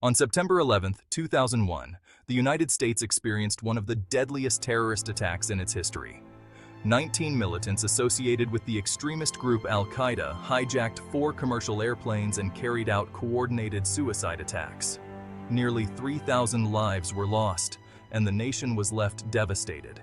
On September 11, 2001, the United States experienced one of the deadliest terrorist attacks in its history. 19 militants associated with the extremist group al-Qaeda hijacked 4 commercial airplanes and carried out coordinated suicide attacks. Nearly 3,000 lives were lost, and the nation was left devastated.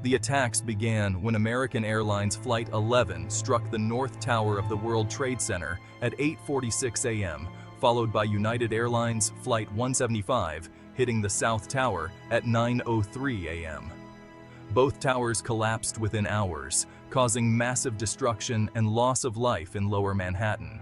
The attacks began when American Airlines Flight 11 struck the North Tower of the World Trade Center at 8:46 a.m., followed by United Airlines Flight 175 hitting the South Tower at 9:03 a.m. Both towers collapsed within hours, causing massive destruction and loss of life in Lower Manhattan.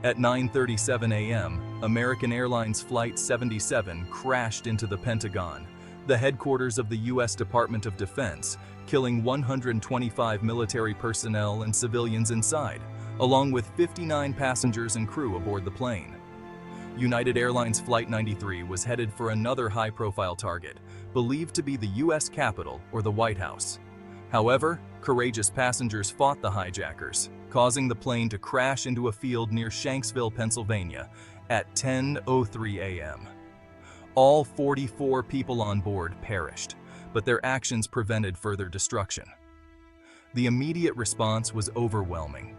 At 9:37 a.m., American Airlines Flight 77 crashed into the Pentagon, the headquarters of the U.S. Department of Defense, killing 125 military personnel and civilians inside, along with 59 passengers and crew aboard the plane. United Airlines Flight 93 was headed for another high-profile target, believed to be the U.S. Capitol or the White House. However, courageous passengers fought the hijackers, causing the plane to crash into a field near Shanksville, Pennsylvania, at 10:03 a.m. All 44 people on board perished, but their actions prevented further destruction. The immediate response was overwhelming.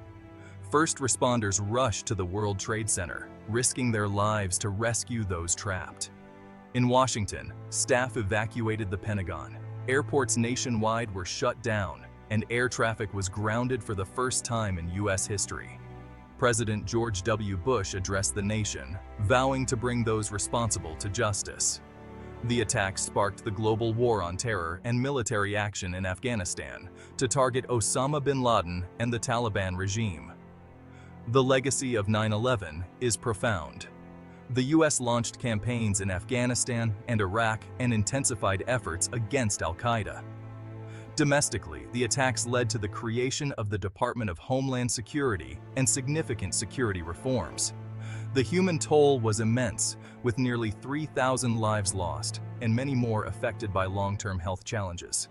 First responders rushed to the World Trade Center, risking their lives to rescue those trapped. In Washington, staff evacuated the Pentagon. Airports nationwide were shut down, and air traffic was grounded for the first time in U.S. history. President George W. Bush addressed the nation, vowing to bring those responsible to justice. The attack sparked the global war on terror and military action in Afghanistan to target Osama bin Laden and the Taliban regime. The legacy of 9/11 is profound. The U.S. launched campaigns in Afghanistan and Iraq and intensified efforts against al-Qaeda. Domestically, the attacks led to the creation of the Department of Homeland Security and significant security reforms. The human toll was immense, with nearly 3,000 lives lost and many more affected by long-term health challenges.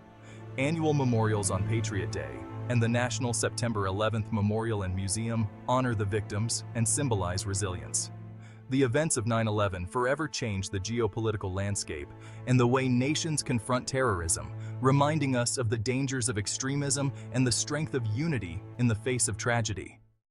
Annual memorials on Patriot Day and the National September 11th Memorial and Museum honor the victims and symbolize resilience. The events of 9/11 forever changed the geopolitical landscape and the way nations confront terrorism, reminding us of the dangers of extremism and the strength of unity in the face of tragedy.